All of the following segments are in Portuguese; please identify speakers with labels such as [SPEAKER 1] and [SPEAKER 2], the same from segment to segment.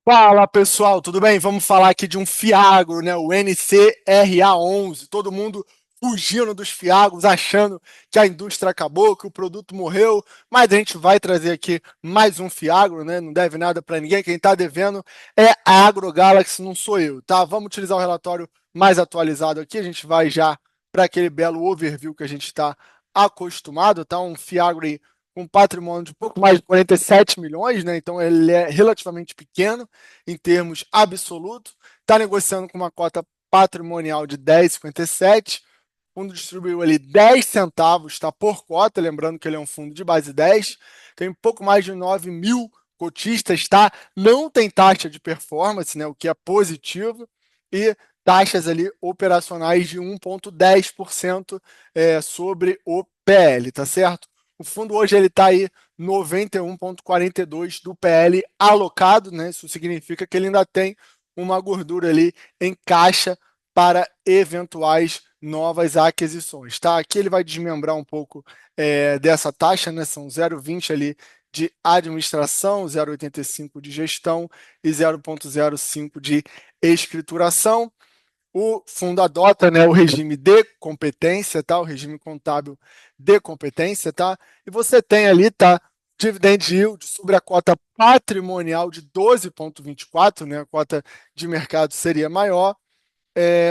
[SPEAKER 1] Fala pessoal, tudo bem? Vamos falar aqui de um Fiagro, né? O NCRA11. Todo mundo fugindo dos Fiagros, achando que a indústria acabou, que o produto morreu, mas a gente vai trazer aqui mais um Fiagro, né? Não deve nada para ninguém. Quem está devendo é a AgroGalaxy, não sou eu, tá? Vamos utilizar o relatório mais atualizado aqui. A gente vai já para aquele belo overview que a gente está acostumado, tá? Um Fiagro aí com patrimônio de um pouco mais de 47 milhões, né? Então ele é relativamente pequeno em termos absolutos, está negociando com uma cota patrimonial de 10,57. O fundo distribuiu ali 10 centavos, tá, por cota, lembrando que ele é um fundo de base 10, tem um pouco mais de 9 mil cotistas, tá? Não tem taxa de performance, né, o que é positivo, e taxas ali operacionais de 1,10% sobre o PL, tá certo? O fundo hoje ele está aí 91,42 do PL alocado, né? Isso significa que ele ainda tem uma gordura ali em caixa para eventuais novas aquisições, tá? Aqui ele vai desmembrar um pouco dessa taxa, né? São 0,20 ali de administração, 0,85 de gestão e 0,05 de escrituração. O fundo adota, né, o regime de competência, tá? O regime contábil de competência, tá? E você tem ali, tá? Dividend yield sobre a cota patrimonial de 12,24, né? A cota de mercado seria maior.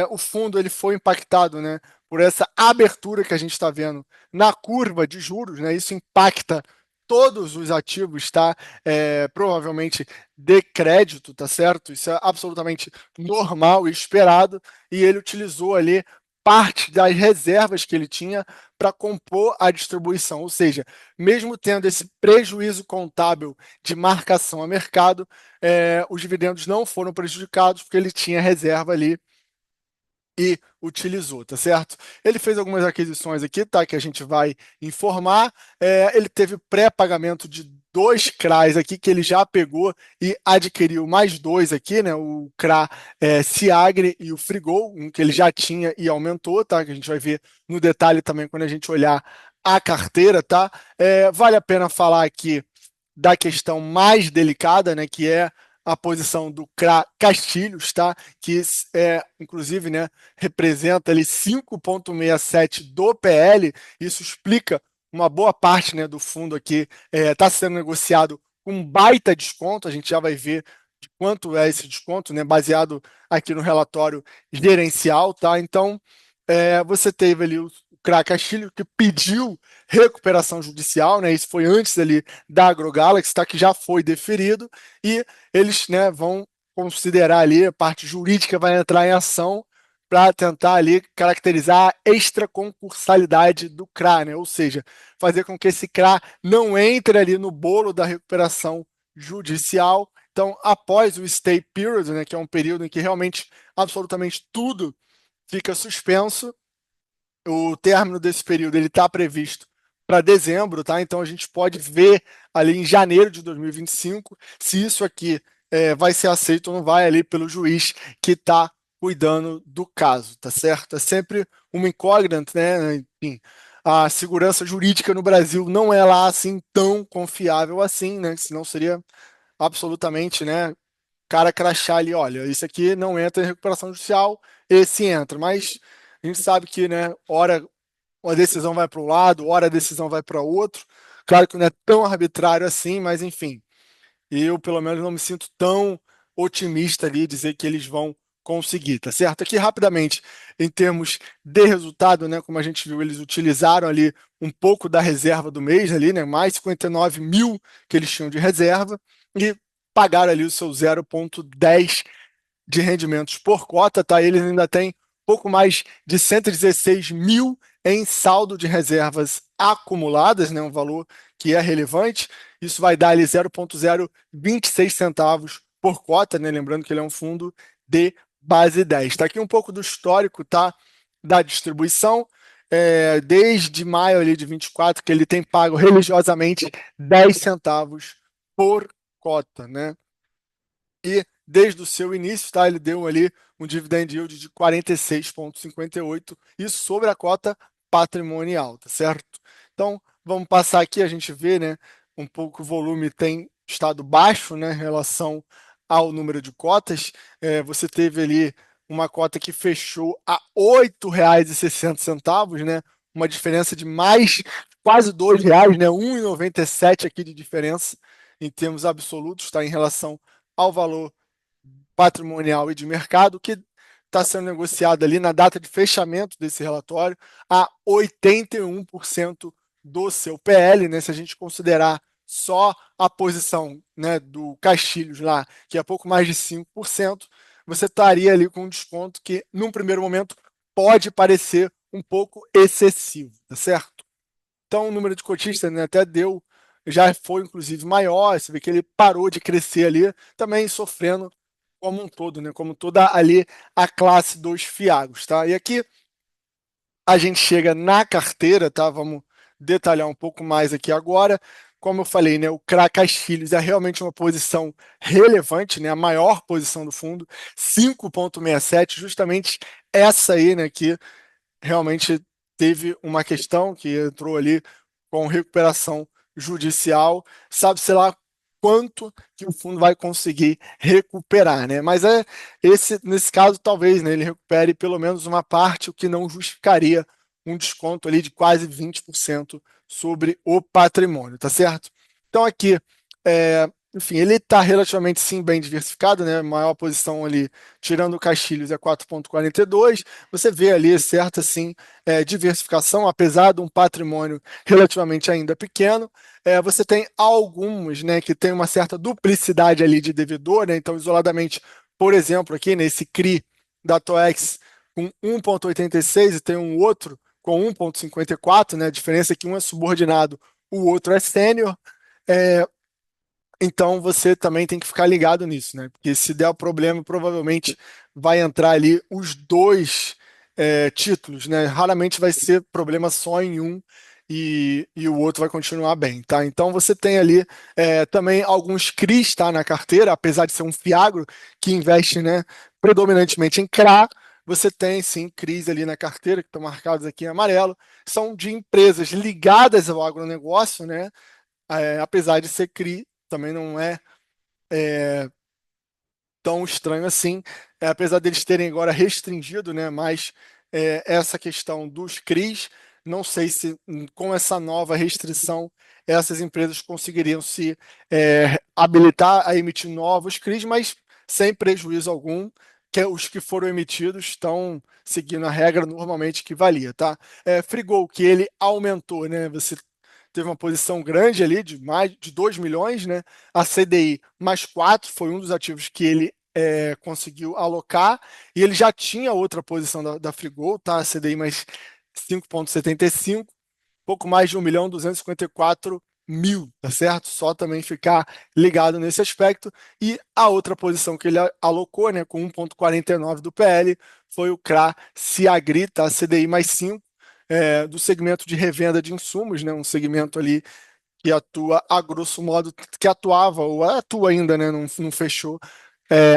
[SPEAKER 1] O fundo ele foi impactado, né, por essa abertura que a gente está vendo na curva de juros, né? Isso impacta todos os ativos, tá? Provavelmente de crédito, tá certo? Isso é absolutamente normal e esperado, e ele utilizou ali parte das reservas que ele tinha para compor a distribuição, ou seja, mesmo tendo esse prejuízo contábil de marcação a mercado, os dividendos não foram prejudicados porque ele tinha reserva ali e utilizou, tá certo? Ele fez algumas aquisições aqui, tá? Que a gente vai informar. Ele teve pré-pagamento de dois CRAs aqui que ele já pegou e adquiriu mais dois aqui, né? O CRA Ciagre e o Frigol, um que ele já tinha e aumentou, tá? Que a gente vai ver no detalhe também quando a gente olhar a carteira, tá? Vale a pena falar aqui da questão mais delicada, né, que é a posição do CRA Castilhos, tá? Que inclusive, né, representa ali 5,67 do PL. Isso explica uma boa parte, né, do fundo aqui está sendo negociado com um baita desconto. A gente já vai ver de quanto é esse desconto, né, baseado aqui no relatório gerencial, tá? Então, você teve ali o CRA Castilho que pediu recuperação judicial, né? Isso foi antes ali da AgroGalaxy, tá? Que já foi deferido, e eles, né, vão considerar ali, a parte jurídica vai entrar em ação para tentar ali caracterizar a extraconscursalidade do CRA, né? Ou seja, fazer com que esse CRA não entre ali no bolo da recuperação judicial. Então, após o stay period, né, que é um período em que realmente absolutamente tudo fica suspenso, o término desse período ele está previsto para dezembro, tá? Então a gente pode ver ali em janeiro de 2025 se isso aqui vai ser aceito ou não vai ali pelo juiz que está cuidando do caso, tá certo? É sempre uma incógnita, né? Enfim, a segurança jurídica no Brasil não é lá assim tão confiável assim, né? Senão seria absolutamente, né? Cara crachar ali, olha, isso aqui não entra em recuperação judicial, esse entra, mas a gente sabe que, né, hora uma decisão vai para um lado, hora a decisão vai para outro. Claro que não é tão arbitrário assim, mas enfim, eu pelo menos não me sinto tão otimista ali dizer que eles vão conseguir, tá certo? Aqui rapidamente, em termos de resultado, né, como a gente viu, eles utilizaram ali um pouco da reserva do mês ali, né, mais 59 mil que eles tinham de reserva e pagaram ali o seu 0,10 de rendimentos por cota, tá? Eles ainda têm pouco mais de 116 mil em saldo de reservas acumuladas, né? Um valor que é relevante. Isso vai dar ali 0,026 centavos por cota, né? Lembrando que ele é um fundo de base 10. Está aqui um pouco do histórico, tá? Da distribuição. Desde maio ali de 24, que ele tem pago religiosamente 10 centavos por cota, né? E desde o seu início, tá, ele deu ali um dividend yield de 46,58, isso sobre a cota patrimonial, tá certo? Então, vamos passar aqui, a gente vê, né, um pouco o volume tem estado baixo, né, em relação ao número de cotas, você teve ali uma cota que fechou a R$ 8,60, né? Uma diferença de mais quase R$ 2, né? 1,97 aqui de diferença em termos absolutos, tá? Em relação ao valor patrimonial e de mercado, que está sendo negociado ali na data de fechamento desse relatório a 81% do seu PL, né? Se a gente considerar só a posição, né, do Castilhos lá, que é pouco mais de 5%, você estaria ali com um desconto que, num primeiro momento, pode parecer um pouco excessivo, tá certo? Então, o número de cotistas, né, até deu, já foi inclusive maior, você vê que ele parou de crescer ali, também sofrendo como um todo, né, como toda ali a classe dos fiagos, tá? E aqui a gente chega na carteira, tá? Vamos detalhar um pouco mais aqui agora. Como eu falei, né, o CRA Castilhos é realmente uma posição relevante, né, a maior posição do fundo, 5,67, justamente essa aí, né, que realmente teve uma questão que entrou ali com recuperação judicial, sabe-se lá quanto que o fundo vai conseguir recuperar, né? Mas nesse caso, talvez, né, ele recupere pelo menos uma parte, o que não justificaria um desconto ali de quase 20% sobre o patrimônio, tá certo? Então aqui, enfim, ele está relativamente sim bem diversificado, né? A maior posição ali, tirando o Castilhos, é 4,42. Você vê ali certa sim diversificação, apesar de um patrimônio relativamente ainda pequeno. Você tem alguns, né, que tem uma certa duplicidade ali de devedor, né? Então, isoladamente, por exemplo, aqui nesse CRI da Toex com 1,86 e tem um outro com 1,54, né? A diferença é que um é subordinado, o outro é sênior. É, então você também tem que ficar ligado nisso, né? Porque se der o problema, provavelmente vai entrar ali os dois títulos, né? Raramente vai ser problema só em um e o outro vai continuar bem, tá? Então você tem ali também alguns CRIs, tá, na carteira, apesar de ser um Fiagro que investe, né, predominantemente em CRA, você tem sim CRIs ali na carteira que estão marcados aqui em amarelo, são de empresas ligadas ao agronegócio, né? Apesar de ser CRI, também não é tão estranho assim, apesar deles terem agora restringido, né, mais essa questão dos CRIs, não sei se com essa nova restrição essas empresas conseguiriam se habilitar a emitir novos CRIs, mas sem prejuízo algum, que os que foram emitidos estão seguindo a regra normalmente que valia, tá? Frigol, que ele aumentou, né? Você teve uma posição grande ali de mais de 2 milhões, né? A CDI mais 4 foi um dos ativos que ele conseguiu alocar, e ele já tinha outra posição da Frigol, tá? A CDI mais 5,75, pouco mais de 1.254.000, tá certo? Só também ficar ligado nesse aspecto. E a outra posição que ele alocou, né, com 1,49 do PL, foi o CRA Ciagri, tá? CDI mais 5, do segmento de revenda de insumos, né? Um segmento ali que atua, a grosso modo, que atuava, ou atua ainda, né? Não fechou,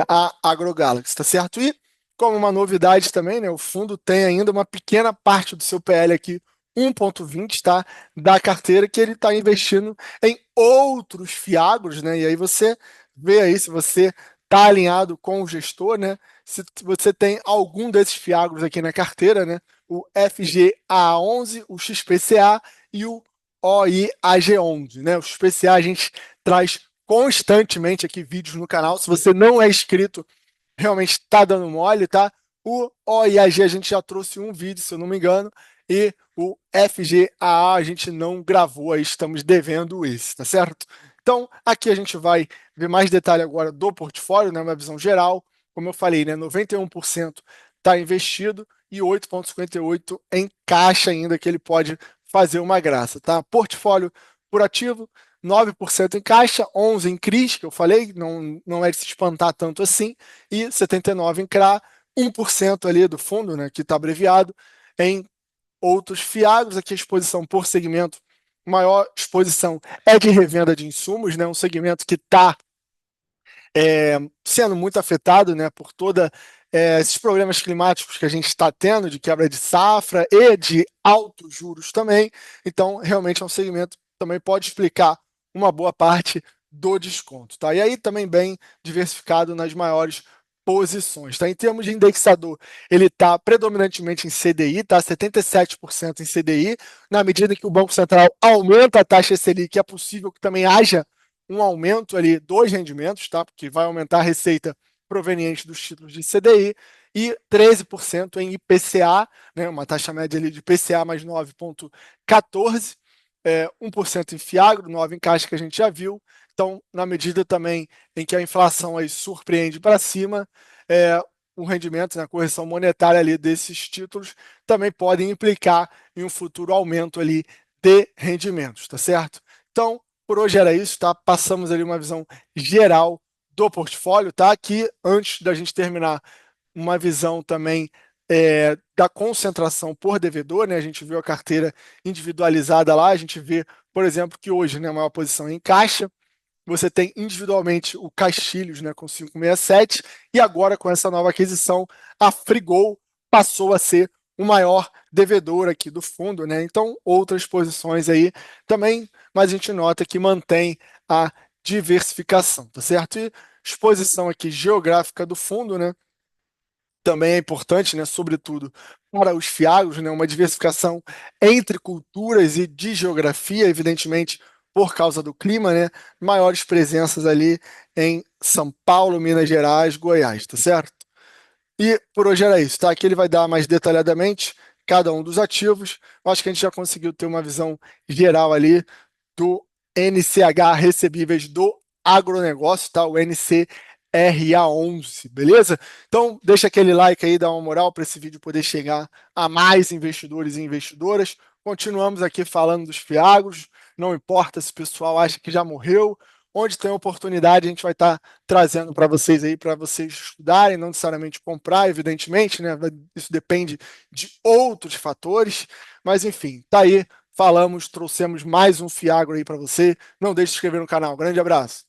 [SPEAKER 1] a AgroGalaxy, tá certo? E como uma novidade também, né, o fundo tem ainda uma pequena parte do seu PL aqui, 1,20, tá, da carteira que ele está investindo em outros fiagros, né? E aí você vê aí se você está alinhado com o gestor, né? Se você tem algum desses fiagros aqui na carteira, né? O FGA11, o XPCA e o OIAG11, né? O XPCA a gente traz constantemente aqui vídeos no canal. Se você não é inscrito, realmente está dando mole, tá? O OIAG a gente já trouxe um vídeo, se eu não me engano, e o FGAA a gente não gravou, aí estamos devendo esse, tá certo? Então, aqui a gente vai ver mais detalhe agora do portfólio, né? Uma visão geral. Como eu falei, né? 91% está investido e 8,58% em caixa ainda, que ele pode fazer uma graça, tá? Portfólio por ativo, 9% em caixa, 11% em CRIs, que eu falei, não é de se espantar tanto assim, e 79% em CRA, 1% ali do fundo, né, que está abreviado, em outros fiagros. Aqui a exposição por segmento, maior exposição é de revenda de insumos, né, um segmento que está sendo muito afetado, né, por toda esses problemas climáticos que a gente está tendo, de quebra de safra e de altos juros também. Então, realmente é um segmento que também pode explicar uma boa parte do desconto, tá? E aí também bem diversificado nas maiores posições, tá? Em termos de indexador, ele está predominantemente em CDI, tá? 77% em CDI. Na medida que o Banco Central aumenta a taxa Selic, é possível que também haja um aumento ali dos rendimentos, tá? Porque vai aumentar a receita proveniente dos títulos de CDI, e 13% em IPCA, né? Uma taxa média ali de IPCA mais 9,14%, 1% em Fiagro, 9% em Caixa, que a gente já viu. Então, na medida também em que a inflação aí surpreende para cima, o rendimento, né, a correção monetária ali desses títulos também podem implicar em um futuro aumento ali de rendimentos, tá certo? Então, por hoje era isso, tá? Passamos ali uma visão geral do portfólio, tá? Aqui, antes da gente terminar, uma visão também da concentração por devedor, né? A gente viu a carteira individualizada lá, a gente vê, por exemplo, que hoje, né, a maior posição é em Caixa, você tem individualmente o Castilhos, né, com 567, e agora com essa nova aquisição, a Frigol passou a ser o maior devedor aqui do fundo, né? Então, outras posições aí também, mas a gente nota que mantém a diversificação, tá certo? E exposição aqui geográfica do fundo, né? Também é importante, né, sobretudo para os fiagros, né, uma diversificação entre culturas e de geografia, evidentemente, por causa do clima, né, maiores presenças ali em São Paulo, Minas Gerais, Goiás, tá certo? E por hoje era isso, tá? Aqui ele vai dar mais detalhadamente cada um dos ativos. Eu acho que a gente já conseguiu ter uma visão geral ali do NCH recebíveis do agronegócio, tá? O NCRA11, beleza? Então, deixa aquele like aí, dá uma moral para esse vídeo poder chegar a mais investidores e investidoras. Continuamos aqui falando dos fiagros, não importa se o pessoal acha que já morreu, onde tem oportunidade, a gente vai estar trazendo para vocês aí, para vocês estudarem, não necessariamente comprar, evidentemente, né? Isso depende de outros fatores, mas enfim, tá aí. Falamos, trouxemos mais um Fiagro aí para você. Não deixe de se inscrever no canal. Grande abraço.